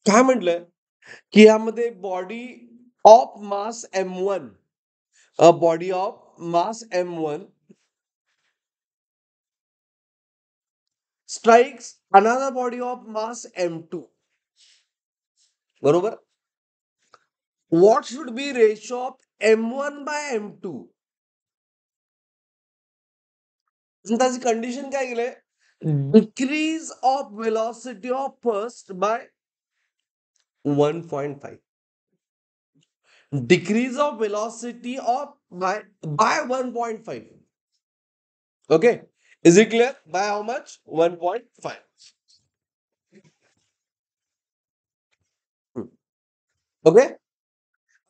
काय म्हटलंय की यामध्ये body of mass M1, a body of mass M1 strikes another body of mass M2. बरोबर. What should be ratio of M1 by M2? त्याची condition काय केलंय? Decrease of velocity of first by 1.5. Decrease of velocity of by 1.5. Okay. Is it clear? By how much? 1.5. Okay.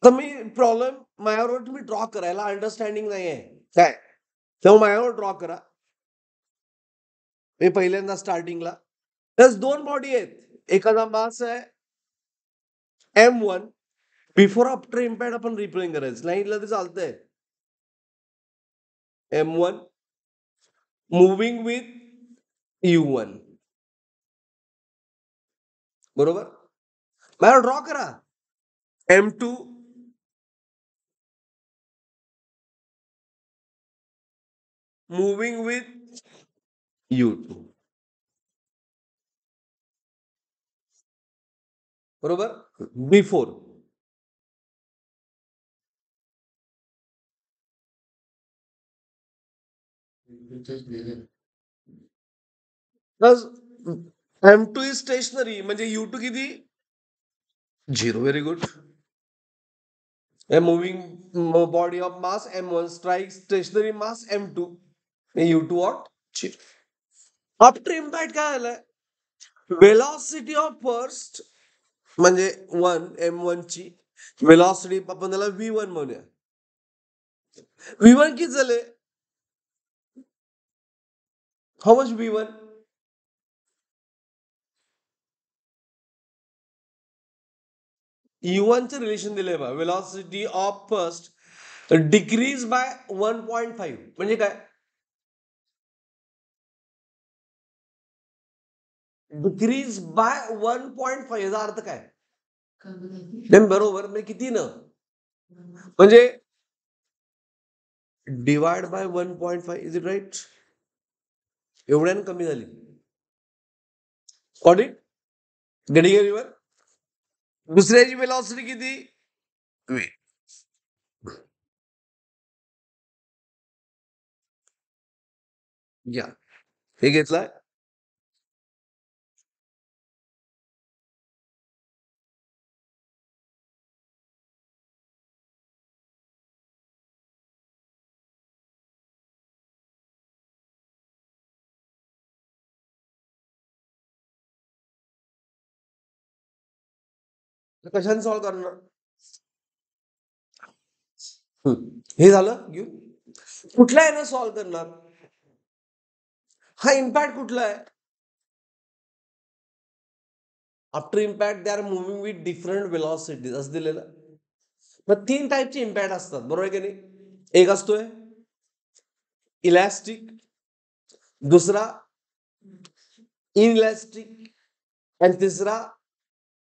तर मी problem माझ्यावर तुम्ही draw करायला understanding नाही आहे काय, तेव्हा माझ्यावर ड्रॉ करा. मी पहिल्यांदा स्टार्टिंगला त्याच दोन बॉडी आहेत. एखादा मास आहे M1, बिफोर आफ्टर इम्पॅक्ट आपण रिप्रेझेंट करायचं. लाईनला ते चालतंय. M1 moving with U1. बरोबर. मला ड्रॉ करा. M2 moving with U2. बरोबर. बिफोर. M2 इज स्टेशनरी म्हणजे U2 किती? 0. Very good. A moving body of mass M1 strikes stationary mass M2. U2 what? 0. After impact काय झालंय? वेलॉसिटी ऑफ फर्स्ट म्हणजे 1 M1 ची वेलॉसिटी आपण त्याला V1 म्हणूया. V1 किती झाले? How much V1? U1 चे रिलेशन दिले बा. Velocity of first decrease by 1.5 म्हणजे काय? डिक्रीज बाय 1.5 याचा अर्थ काय? बरोबर. म्हणजे किती न म्हणजे divide by 1.5. Is it right? एवढ्यानं कमी झाली. Got it? Getting everyone? दुसऱ्याची वेलॉसिटी किती? V. या हे घेतलाय. कशाने सॉल्व्ह करणार? हे झालं घेऊन. कुठल्या यानं सॉल्व्ह करणार? हा इम्पॅक्ट कुठला आहे? After impact they are moving with different velocities असं दिलेलं. मग 3 टाईपचे इम्पॅक्ट असतात. बरोबर आहे की नाही? एक असतोय इलॅस्टिक, दुसरा इनइलॅस्टिक आणि तिसरा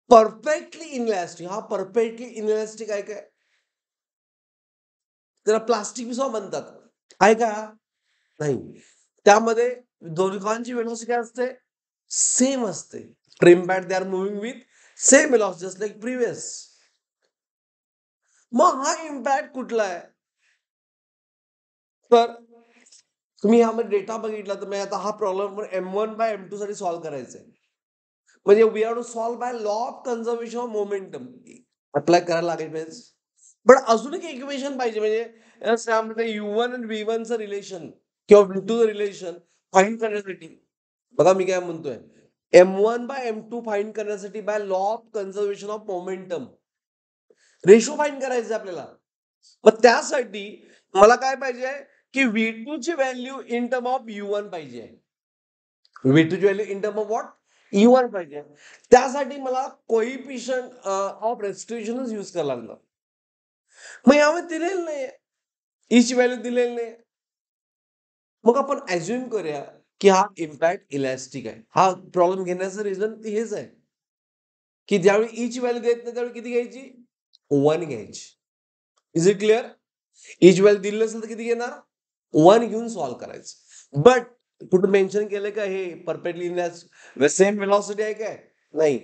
परफेक्टली इनइलॅस्टिक. हा परफेक्टली इनइलॅस्टिक आहे काय? त्याला प्लास्टिक सुद्धा म्हणतात. आहे का? नाही. त्यामध्ये दोघांची वेलॉसिटी काय असते? सेम असते. Impact they are moving with same velocity just like previous. मग हा इम्पॅक्ट कुठला आहे? तर तुम्ही यामध्ये डेटा बघितला तर मी आता हा प्रॉब्लेम M1 बाय M2 साठी सॉल्व्ह करायचा आहे. म्हणजे we have to solve by law of conservation of momentum apply करायला लागेल पाहिजे. पण अजून एक इक्वेशन पाहिजे म्हणजे त्यामध्ये U1 आणि V1 चं रिलेशन किंवा V2 चं रिलेशन फाइंड करण्यासाठी. बघा मी काय म्हणतोय, M1 बाय M2 फाइंड करण्यासाठी bye law of conservation of momentum ratio find करायचं आपल्याला. मग त्यासाठी मला काय पाहिजे की V2 ची value in term of U1 पाहिजे. V2 ची value in term of what? U1 पाहिजे. त्यासाठी मला कोइफिशियंट ऑफ रेस्ट्रिक्शनच यूज करायला लागणार. मग यामध्ये दिलेलं नाही, ईची व्हॅल्यू दिलेली नाही. मग आपण ऍज्युम करूया की हा इम्पॅक्ट इलॅस्टिक आहे. हा प्रॉब्लेम घेण्याचं रिझन हेच आहे. की ज्यावेळी ईच व्हॅल्यू देत नाही त्यावेळी किती घ्यायची? 1 घ्यायची. Is it clear? Each value दिली नसेल तर किती घेणार? 1 घेऊन सॉल्व्ह करायचं. बट कुठं मेन्शन केलं का हे परफेक्टली सेम वेलॉसिटी आहे काय? नाही.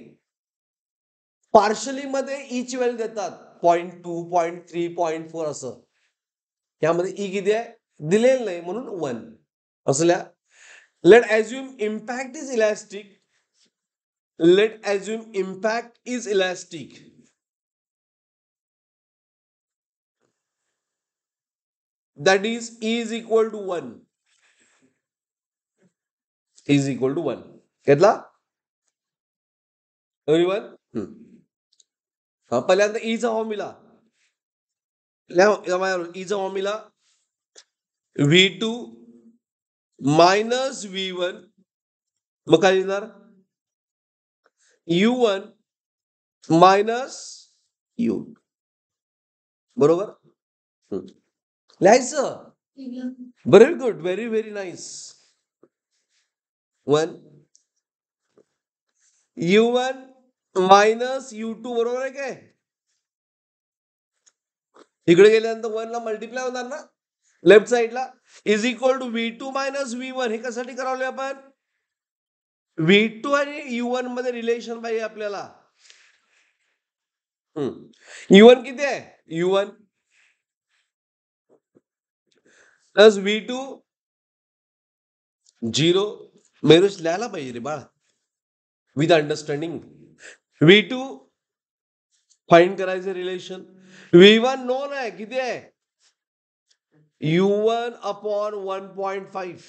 पार्शली मध्ये ईच व्हॅल्यू देतात 0.2, 0.3, 0.4 असं. त्यामध्ये ई किती आहे? दिलेलं नाही म्हणून 1 असल्या. Let assume impact is elastic. Let assume impact is elastic. That is E is equal to 1. E is equal to 1. घेतला? एव्हरीवन? पहिल्यांदा Icha formula. Icha formula V2 minus V1. मग काय लिहिणार? U1 minus U. बरोबर? लिहायचं. Very good, very very nice. 1 U1 minus U2 बरोबर आहे काय? इकडे गेल्यानंतर 1 ला मल्टिप्लाय होणार ना लेफ्ट साइडला. Is equal to V2 minus V1. हे कशासाठी करावले आपण? V2 आणि U1 मध्ये रिलेशन पाहिजे आपल्याला. U1 किती आहे? U1 plus V2 0. मेरुश लिहायला पाहिजे रे बाळ विथ अंडरस्टँडिंग. V2 फाइंड करायचं रिलेशन. V1 नोन आहे. किती आहे? U1 upon 1.5.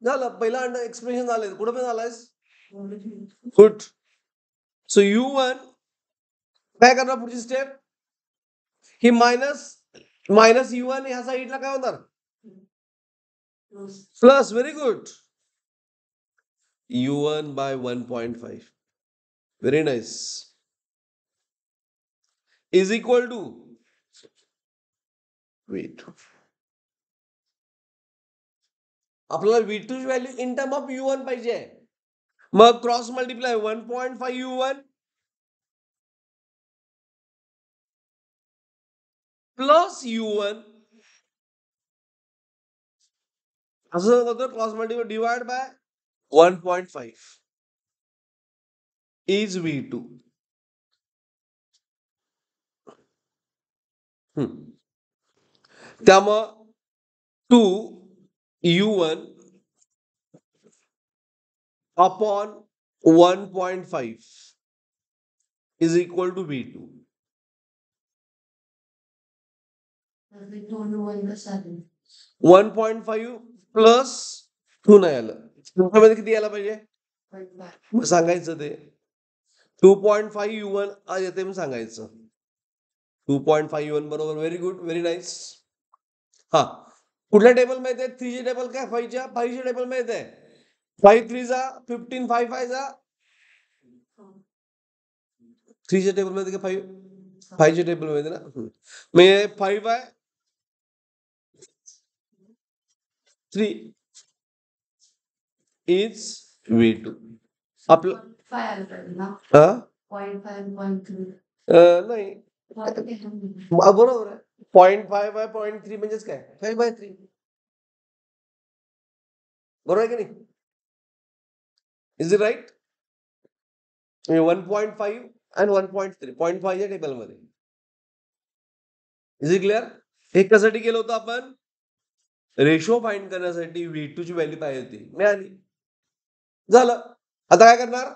झालं. पहिला एक्सप्रेशन झालंय. कुठं पण झालायस? गुड. सो U1 काय करणार पुढची स्टेप? ही मायनस U1 ह्या साईडला काय होणार? Plus. Very good. U1 by 1.5. Very nice. Is equal to V2. आपल्याला V2 ची value in term of U1 पाहिजे. मग cross multiply 1.5 U1 plus U1 असं होतं. Cross multiply divide by 1.5 is V2. त्यामुळं 2 U1 upon 1.5 is equal to V2. 1.5 plus 2 नाही आलं. मध्ये किती यायला पाहिजे? मग सांगायचं ते 2.5 U1 येते मग सांगायचं 2.5 U1 बरोबर. Very good, very nice. हा कुठल्या टेबल माहिती आहे? 3 टेबल काय? 5 टेबल माहिती आहे? 5 3 जा 15, 5 5 जा 3 टेबल मध्ये का 5 टेबल मध्ये ना. मग 5 आहे 3 इज V2. आपलं नाही बरोबर आहे. 0.5 बाय 0.3 म्हणजेच काय? 5/3 बरोबर आहे की नाही? Is it right? 1.5 आणि 1.3 0.5 टेबल मध्ये. Is it clear? हे कशासाठी केलं होतं आपण? रेशो फाइंड करण्यासाठी V2 ची व्हॅल्यू पाहिजे होती. मिळाली. झालं. आता काय करणार?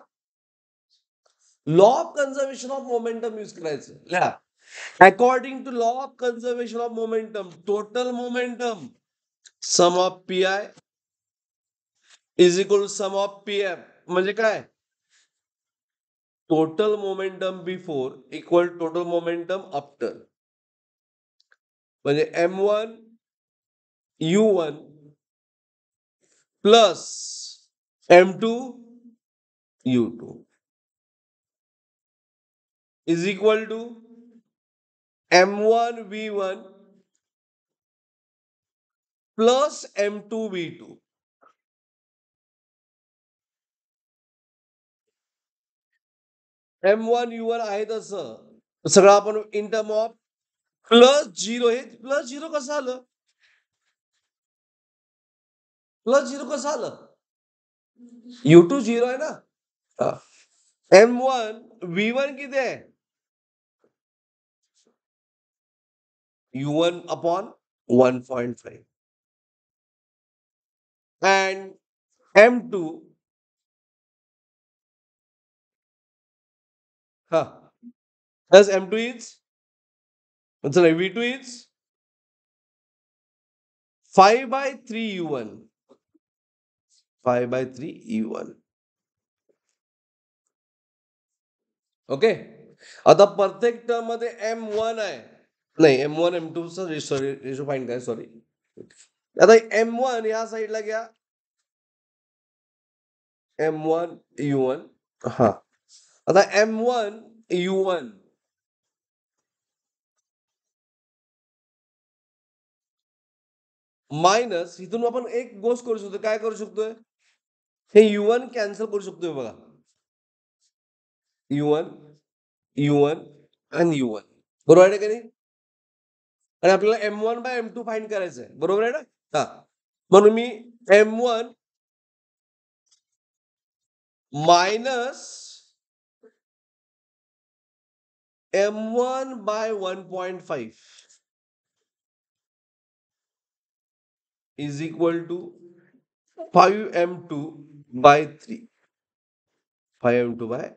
Law of conservation of momentum use करायचं. लिहा. According to law of conservation of momentum total momentum sum of PI is equal to sum of PM. म्हणजे काय? Total momentum before equal total momentum after. म्हणजे M1 U1 plus M2 U2 is equal to M1 V1 plus M2 V2. M1 U1 आहे तसं सगळं आपण in term of +0 हे +0 कसं आलं? +0 कसं आलं? U2 0 आहे ना? M1 V1 किती आहे? U1 upon 1.5 and M2 as M2 is sorry V2 is 5/3 U1 5/3 U1 okay. आता प्रत्येक टर्म मध्ये M1 आहे नाही M1 M2 sorry ratio find काय सॉरी आता M1 या साईडला घ्या M1 U1 हा आता M1 U1 मायनस इथून आपण एक गोष्ट करू शकतो काय करू शकतोय हे U1 कॅन्सल करू शकतोय बघा U1 U1 आणि U1 बरोबर आहे का नाही आणि आपल्याला M1/M2 फाइंड करायचं आहे बरोबर आहे ना हा म्हणून मी M1 minus M1/1.5 is equal to 5M2/3 5M2/3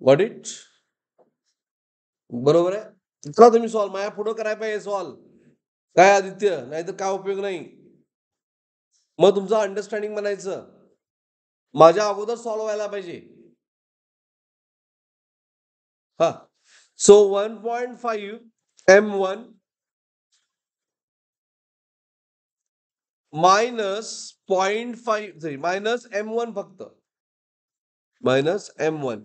Got it? बरोबर आहे चला तुम्ही सॉल्व माझ्या पुढं करायला पाहिजे सॉल्व काय आदित्य नाहीतर काय उपयोग नाही मग तुमचं अंडरस्टँडिंग म्हणायचं माझ्या अगोदर सॉल्व व्हायला पाहिजे हा so 1.5 M1 minus 0.5 sorry minus M1 फक्त minus M1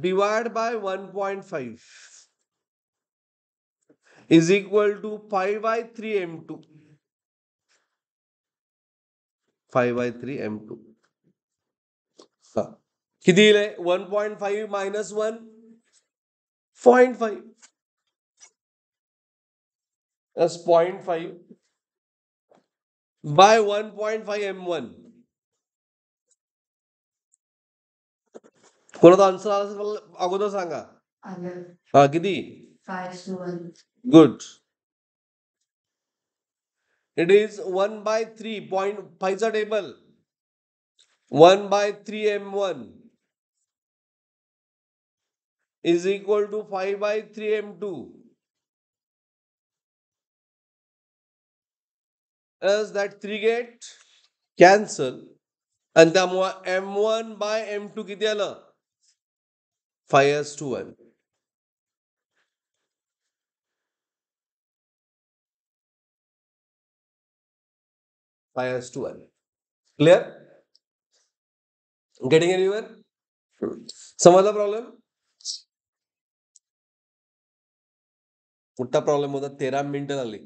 divide by 1.5 is equal to 5/3 M2 5/3 M2 हा किती येईल 1.5 मायनस 1.5 that's 0.5 by 1.5 M1 कोणाचा आन्सर आला असेल मला अगोदर सांगा हा किती 5:1 गुड इट इज 1/3 0.5 चा table 1/3 M1 is equal to 5/3 M2 as that 3 get cancel आणि त्यामुळे M1/M2 किती आलं 5:1 5:1 क्लिअर गेटिंग एनीवन समजला प्रॉब्लेम मोठा प्रॉब्लेम होता 13 मिनिटं झाली